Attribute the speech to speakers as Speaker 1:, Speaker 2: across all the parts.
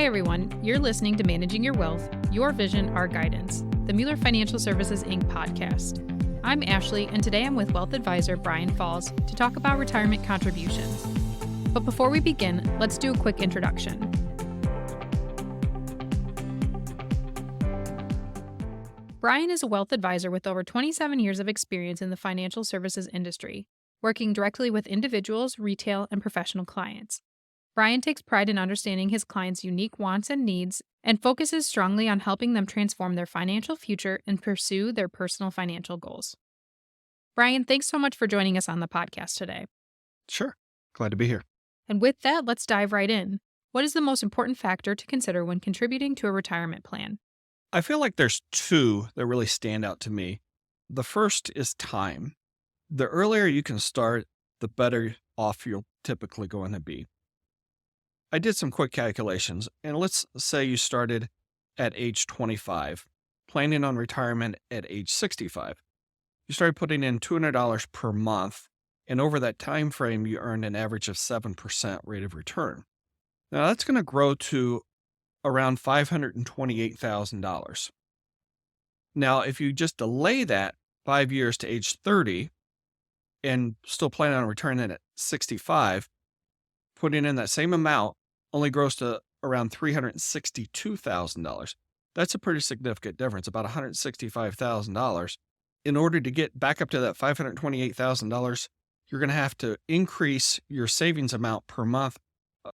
Speaker 1: Hi, everyone. You're listening to Managing Your Wealth, Your Vision, Our Guidance, the Mueller Financial Services, Inc. podcast. I'm Ashley, and today I'm with wealth advisor Brian Falls to talk about retirement contributions. But before we begin, let's do a quick introduction. Brian is a wealth advisor with over 27 years of experience in the financial services industry, working directly with individuals, retail, and professional clients. Brian takes pride in understanding his clients' unique wants and needs and focuses strongly on helping them transform their financial future and pursue their personal financial goals. Brian, thanks so much for joining us on the podcast today.
Speaker 2: Sure. Glad to be here.
Speaker 1: And with that, let's dive right in. What is the most important factor to consider when contributing to a retirement plan?
Speaker 2: I feel like there's two that really stand out to me. The first is time. The earlier you can start, the better off you're typically going to be. I did some quick calculations, and let's say you started at age 25, planning on retirement at age 65. You started putting in $200 per month, and over that time frame, you earned an average of 7% rate of return. Now, that's going to grow to around $528,000. Now, if you just delay that 5 years to age 30 and still plan on returning at 65, putting in that same amount only grows to around $362,000. That's a pretty significant difference, about $165,000. In order to get back up to that $528,000, you're going to have to increase your savings amount per month.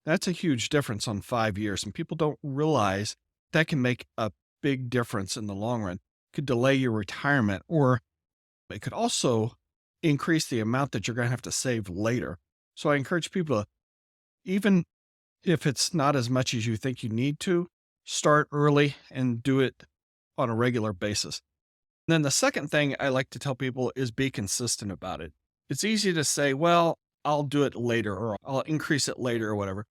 Speaker 2: That's a huge difference on 5 years, and people don't realize that can make a big difference in the long run. It could delay your retirement, or it could also increase the amount that you're going to have to save later. So I encourage people to, even if it's not as much as you think you need to, start early and do it on a regular basis. And then the second thing I like to tell people is be consistent about it. It's easy to say, well, I'll do it later, or I'll increase it later, or whatever.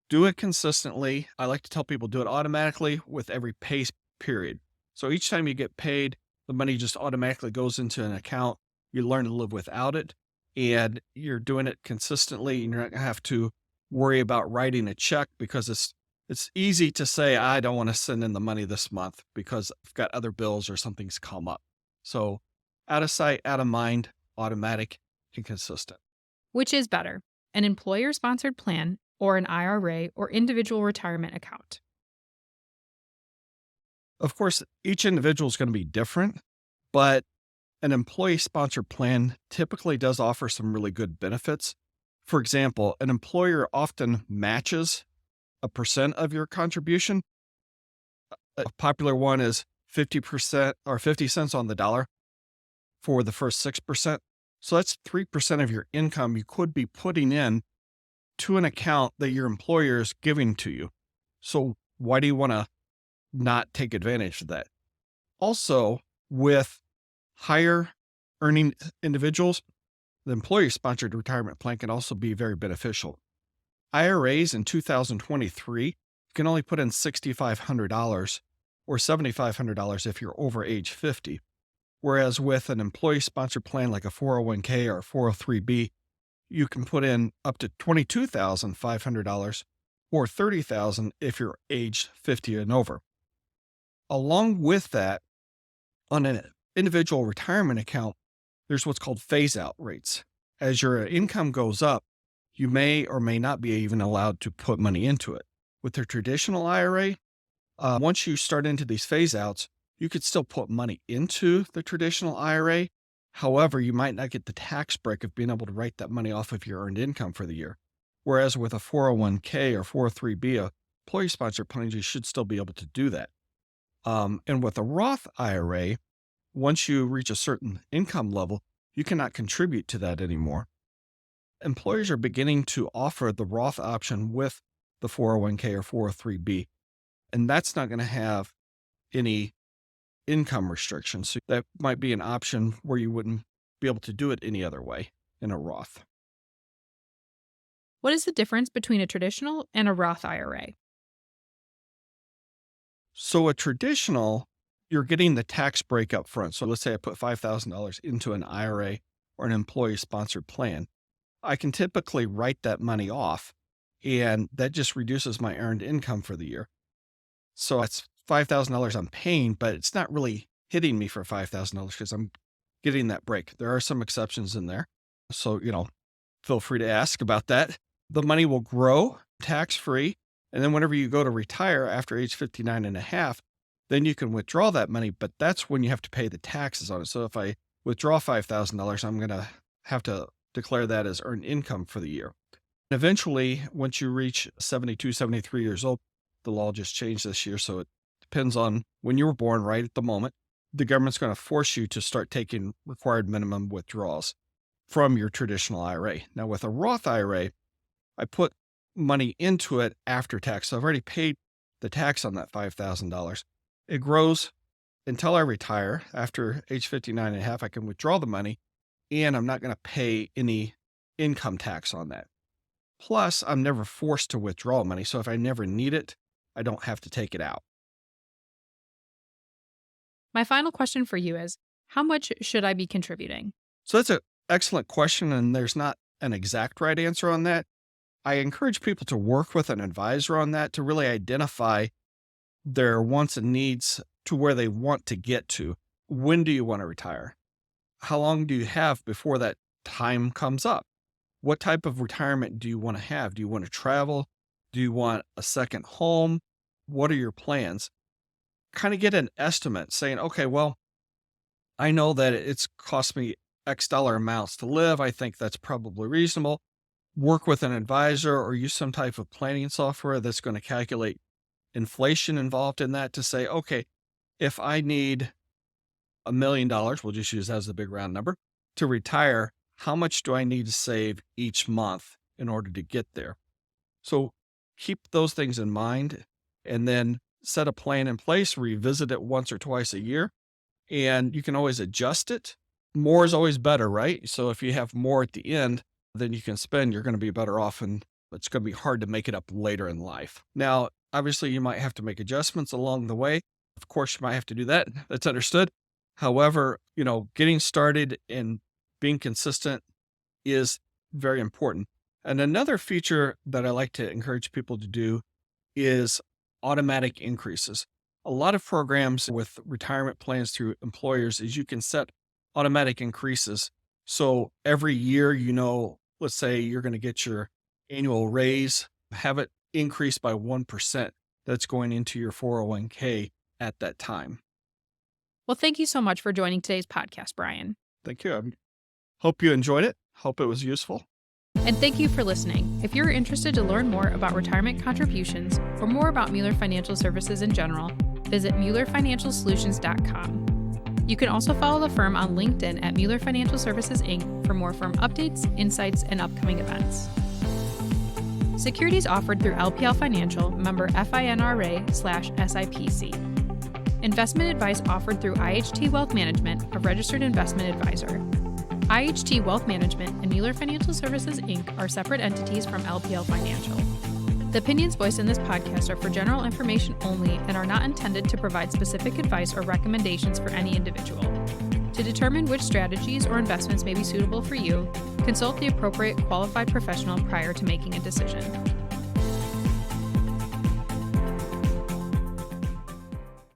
Speaker 2: Do it consistently. I like to tell people do it automatically with every pay period. So each time you get paid, the money just automatically goes into an account. You learn to live without it, and you're doing it consistently, and you're not going to have to worry about writing a check, because it's easy to say, I don't want to send in the money this month because I've got other bills or something's come up. So out of sight, out of mind, automatic and consistent.
Speaker 1: Which is better, an employer-sponsored plan or an IRA or individual retirement account?
Speaker 2: Of course, each individual is going to be different, but an employee-sponsored plan typically does offer some really good benefits. For example, an employer often matches a percent of your contribution. A popular one is 50% or 50 cents on the dollar for the first 6%. So that's 3% of your income you could be putting in to an account that your employer is giving to you. So why do you want to not take advantage of that? Also, with higher earning individuals, the employer-sponsored retirement plan can also be very beneficial. IRAs in 2023, you can only put in $6,500 or $7,500 if you're over age 50. Whereas with an employee-sponsored plan like a 401k or 403b, you can put in up to $22,500 or $30,000 if you're age 50 and over. Along with that, on an individual retirement account, there's what's called phase-out rates. As your income goes up, you may or may not be even allowed to put money into it. With the traditional IRA, once you start into these phase-outs, you could still put money into the traditional IRA. However, you might not get the tax break of being able to write that money off of your earned income for the year. Whereas with a 401k or 403b, a employee-sponsored plan, you should still be able to do that. And with a Roth IRA, once you reach a certain income level, you cannot contribute to that anymore. Employers are beginning to offer the Roth option with the 401k or 403b, and that's not going to have any income restrictions. So that might be an option where you wouldn't be able to do it any other way in a Roth.
Speaker 1: What is the difference between a traditional and a Roth IRA?
Speaker 2: So a traditional, you're getting the tax break up front. So let's say I put $5,000 into an IRA or an employee-sponsored plan. I can typically write that money off and that just reduces my earned income for the year. So it's $5,000 I'm paying, but it's not really hitting me for $5,000 because I'm getting that break. There are some exceptions in there. So, feel free to ask about that. The money will grow tax free. And then whenever you go to retire after age 59 and a half, then you can withdraw that money, but that's when you have to pay the taxes on it. So if I withdraw $5,000, I'm going to have to declare that as earned income for the year. And eventually, once you reach 72, 73 years old, the law just changed this year. So it depends on when you were born right at the moment. The government's going to force you to start taking required minimum withdrawals from your traditional IRA. Now with a Roth IRA, I put money into it after tax. So I've already paid the tax on that $5,000. It grows until I retire. After age 59 and a half, I can withdraw the money and I'm not going to pay any income tax on that. Plus, I'm never forced to withdraw money. So if I never need it, I don't have to take it out.
Speaker 1: My final question for you is, how much should I be contributing?
Speaker 2: So that's an excellent question, and there's not an exact right answer on that. I encourage people to work with an advisor on that to really identify their wants and needs to where they want to get to. When do you want to retire? How long do you have before that time comes up? What type of retirement do you want to have? Do you want to travel? Do you want a second home? What are your plans? Kind of get an estimate saying, okay, well, I know that it's cost me X dollar amounts to live. I think that's probably reasonable. Work with an advisor or use some type of planning software that's going to calculate inflation involved in that to say, okay, if I need $1 million, we'll just use that as a big round number, to retire, how much do I need to save each month in order to get there? So keep those things in mind and then set a plan in place, revisit it once or twice a year, and you can always adjust it. More is always better, right? So if you have more at the end than you can spend, you're going to be better off, and it's going to be hard to make it up later in life. Now, obviously, you might have to make adjustments along the way. Of course, you might have to do that. That's understood. However, getting started and being consistent is very important. And another feature that I like to encourage people to do is automatic increases. A lot of programs with retirement plans through employers is you can set automatic increases. So every year, let's say you're going to get your annual raise, have it increase by 1% that's going into your 401k at that time.
Speaker 1: Well, thank you so much for joining today's podcast, Brian.
Speaker 2: Thank you. I hope you enjoyed it. Hope it was useful.
Speaker 1: And thank you for listening. If you're interested to learn more about retirement contributions or more about Mueller Financial Services in general, visit MuellerFinancialSolutions.com. You can also follow the firm on LinkedIn at Mueller Financial Services, Inc. for more firm updates, insights, and upcoming events. Securities offered through LPL Financial, member FINRA/SIPC. Investment advice offered through IHT Wealth Management, a registered investment advisor. IHT Wealth Management and Mueller Financial Services, Inc. are separate entities from LPL Financial. The opinions voiced in this podcast are for general information only and are not intended to provide specific advice or recommendations for any individual. To determine which strategies or investments may be suitable for you, consult the appropriate qualified professional prior to making a decision.